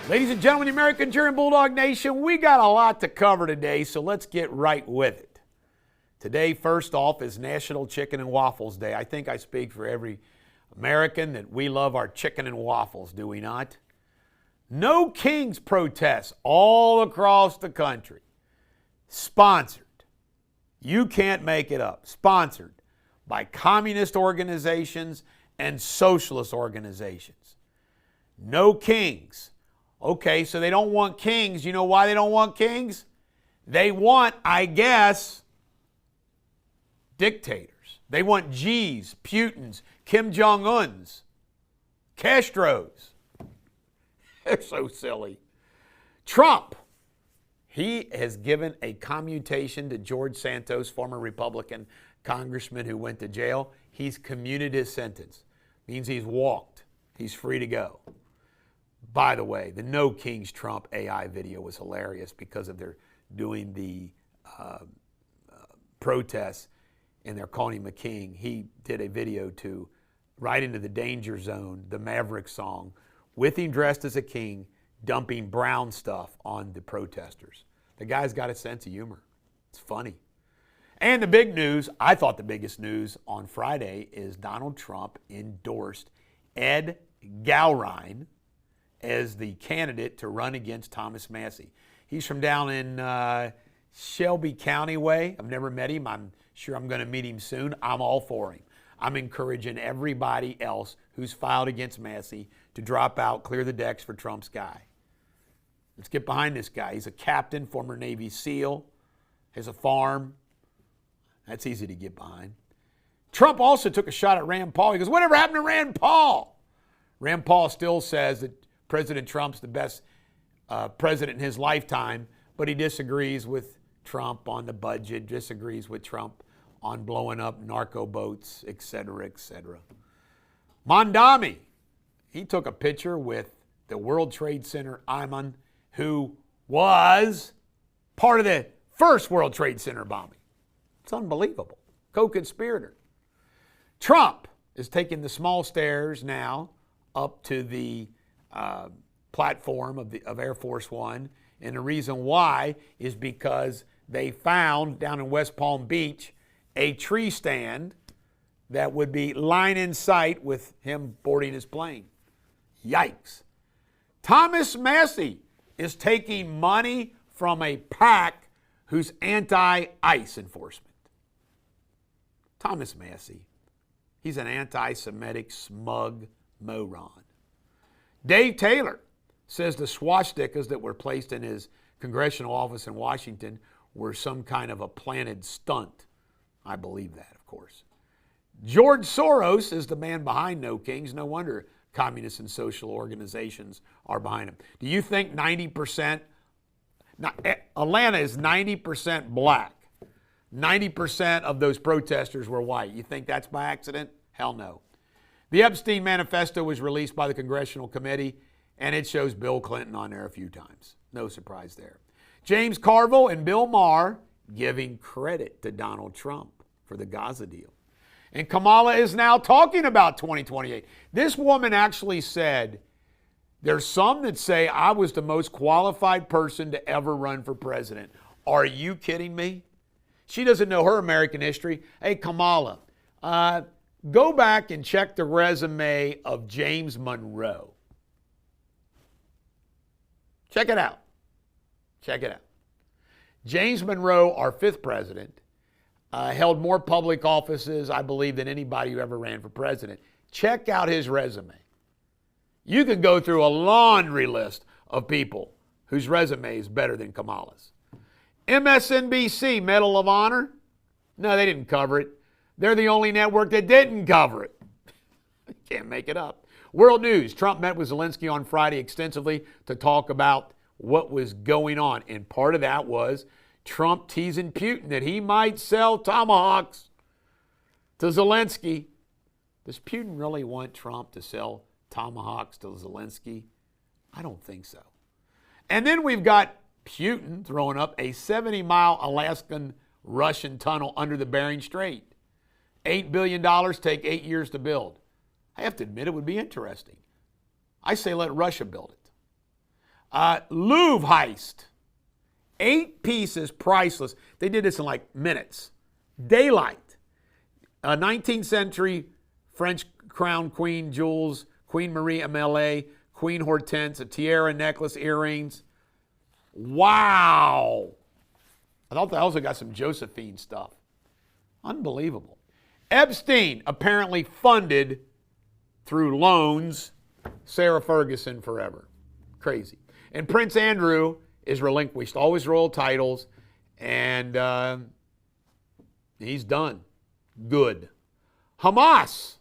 Ladies and gentlemen, the American Cheering Bulldog Nation, we got a lot to cover today, so let's get right with it. Today, first off, is National Chicken and Waffles Day. I think I speak for every American that we love our chicken and waffles, do we not? No Kings protests all across the country. Sponsored. You can't make it up. Sponsored by communist organizations and socialist organizations. No Kings. Okay, so they don't want kings. You know why they don't want kings? They want, I guess, dictators. They want G's, Putins, Kim Jong-uns, Castros. They're so silly. Trump, he has given a commutation to George Santos, former Republican congressman who went to jail. He's commuted his sentence. Means he's walked. He's free to go. By the way, the No Kings Trump AI video was hilarious because of their doing the protests and they're calling him a king. He did a video to right into the danger zone, the Maverick song, with him dressed as a king, dumping brown stuff on the protesters. The guy's got a sense of humor. It's funny. And the big news, I thought the biggest news on Friday, is Donald Trump endorsed Ed Gowrine as the candidate to run against Thomas Massie. He's from down in Shelby County way. I've never met him. I'm sure I'm going to meet him soon. I'm all for him. I'm encouraging everybody else who's filed against Massie to drop out, clear the decks for Trump's guy. Let's get behind this guy. He's a captain, former Navy SEAL, has a farm. That's easy to get behind. Trump also took a shot at Rand Paul. He goes, whatever happened to Rand Paul? Rand Paul still says that President Trump's the best president in his lifetime, but he disagrees with Trump on the budget, disagrees with Trump on blowing up narco boats, et cetera, et cetera. Mondami, he took a picture with the World Trade Center Ayman, who was part of the first World Trade Center bombing. It's unbelievable. Co-conspirator. Trump is taking the small stairs now up to the platform of Air Force One. And the reason why is because they found down in West Palm Beach a tree stand that would be line in sight with him boarding his plane. Yikes. Thomas Massie is taking money from a PAC who's anti-ICE enforcement. Thomas Massie, he's an anti-Semitic smug moron. Dave Taylor says the swastikas that were placed in his congressional office in Washington were some kind of a planted stunt. I believe that, of course. George Soros is the man behind No Kings. No wonder communist and social organizations are behind him. Do you think 90%, Atlanta is 90% black. 90% of those protesters were white. You think that's by accident? Hell no. The Epstein Manifesto was released by the Congressional Committee, and it shows Bill Clinton on there a few times. No surprise there. James Carville and Bill Maher giving credit to Donald Trump for the Gaza deal. And Kamala is now talking about 2028. This woman actually said, there's some that say I was the most qualified person to ever run for president. Are you kidding me? She doesn't know her American history. Hey, Kamala, go back and check the resume of James Monroe. Check it out. Check it out. James Monroe, our fifth president, held more public offices, I believe, than anybody who ever ran for president. Check out his resume. You could go through a laundry list of people whose resume is better than Kamala's. MSNBC, Medal of Honor? No, they didn't cover it. They're the only network that didn't cover it. Can't make it up. World News, Trump met with Zelensky on Friday extensively to talk about what was going on. And part of that was Trump teasing Putin that he might sell tomahawks to Zelensky. Does Putin really want Trump to sell tomahawks to Zelensky? I don't think so. And then we've got Putin throwing up a 70-mile Alaskan Russian tunnel under the Bering Strait. $8 billion, take 8 years to build. I have to admit it would be interesting. I say let Russia build it. Louvre heist. 8 pieces, priceless. They did this in like minutes. Daylight. 19th century French crown queen jewels, Queen Marie Amélie, Queen Hortense, a tiara, necklace, earrings. Wow. I thought they also got some Josephine stuff. Unbelievable. Epstein apparently funded through loans Sarah Ferguson forever. Crazy. And Prince Andrew is relinquished all his royal titles, and he's done. Good. Hamas.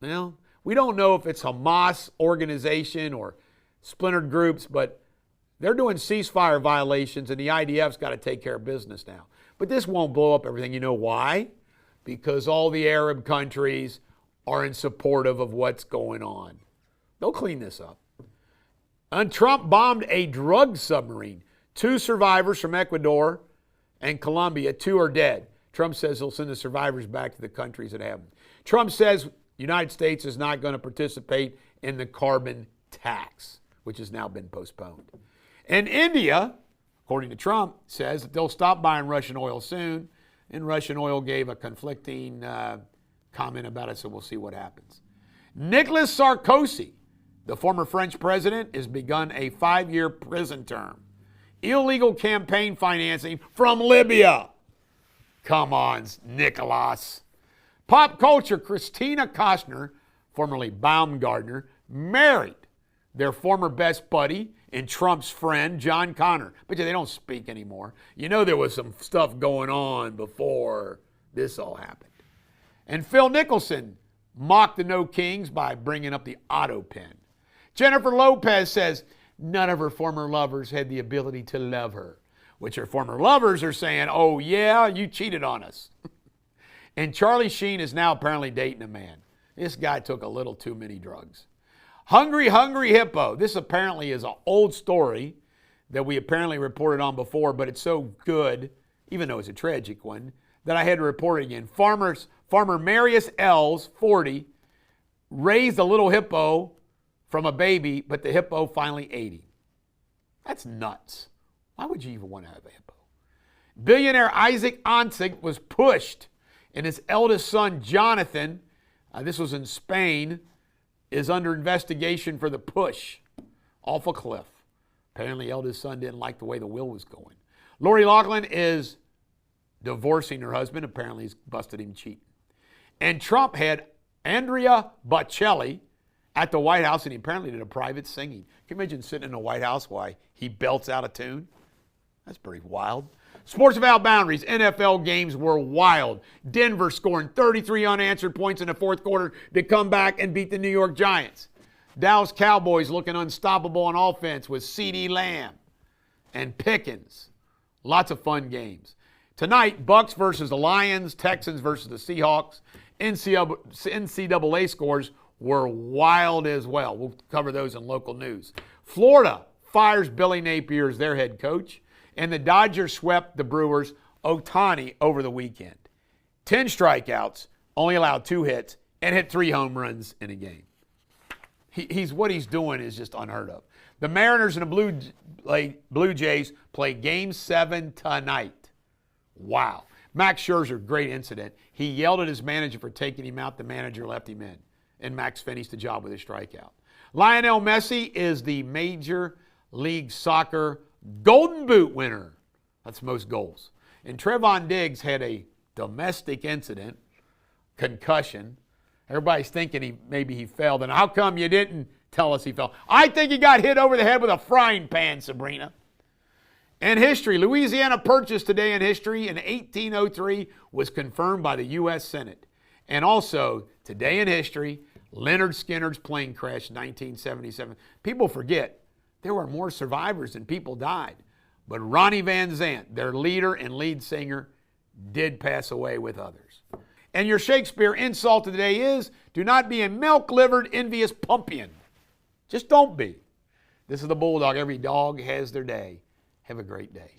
Well, we don't know if it's Hamas organization or splintered groups, but they're doing ceasefire violations, and the IDF's got to take care of business now. But this won't blow up everything. You know why? Because all the Arab countries are in supportive of what's going on. They'll clean this up. And Trump bombed a drug submarine. 2 survivors from Ecuador and Colombia, 2 are dead. Trump says he'll send the survivors back to the countries that have them. Trump says the United States is not going to participate in the carbon tax, which has now been postponed. And India, according to Trump, says that they'll stop buying Russian oil soon. And Russian oil gave a conflicting comment about it, so we'll see what happens. Nicolas Sarkozy, the former French president, has begun a 5-year prison term. Illegal campaign financing from Libya. Come on, Nicolas. Pop culture, Christina Costner, formerly Baumgartner, married their former best buddy and Trump's friend, John Connor. But they don't speak anymore. You know there was some stuff going on before this all happened. And Phil Nicholson mocked the No Kings by bringing up the auto pen. Jennifer Lopez says none of her former lovers had the ability to love her, which her former lovers are saying, oh yeah, you cheated on us. And Charlie Sheen is now apparently dating a man. This guy took a little too many drugs. Hungry, Hungry Hippo. This apparently is an old story that we apparently reported on before, but it's so good, even though it's a tragic one, that I had to report it again. Farmer Marius Els, 40, raised a little hippo from a baby, but the hippo finally ate him. That's nuts. Why would you even want to have a hippo? Billionaire Isaac Ansich was pushed, and his eldest son, Jonathan, this was in Spain, is under investigation for the push off a cliff. Apparently, eldest son didn't like the way the will was going. Lori Loughlin is divorcing her husband. Apparently, he's busted him cheating. And Trump had Andrea Bocelli at the White House, and he apparently did a private singing. Can you imagine sitting in the White House while he belts out a tune? That's pretty wild. Sports Without Boundaries, NFL games were wild. Denver scoring 33 unanswered points in the fourth quarter to come back and beat the New York Giants. Dallas Cowboys looking unstoppable on offense with CeeDee Lamb and Pickens. Lots of fun games. Tonight, Bucks versus the Lions, Texans versus the Seahawks. NCAA scores were wild as well. We'll cover those in local news. Florida fires Billy Napier as their head coach. And the Dodgers swept the Brewers' Ohtani over the weekend. 10 strikeouts, only allowed 2 hits, and hit 3 home runs in a game. What he's doing is just unheard of. The Mariners and the Blue Jays play Game 7 tonight. Wow. Max Scherzer, great incident. He yelled at his manager for taking him out. The manager left him in. And Max finished the job with a strikeout. Lionel Messi is the Major League Soccer Golden Boot winner. That's most goals. And Trevon Diggs had a domestic incident, concussion. Everybody's thinking maybe he fell. Then how come you didn't tell us he fell? I think he got hit over the head with a frying pan, Sabrina. And history. Louisiana Purchase today in history in 1803 was confirmed by the U.S. Senate. And also, today in history, Leonard Skinner's plane crash in 1977. People forget. There were more survivors than people died. But Ronnie Van Zant, their leader and lead singer, did pass away with others. And your Shakespeare insult of the day is, do not be a milk-livered, envious pumpion. Just don't be. This is the Bulldog. Every dog has their day. Have a great day.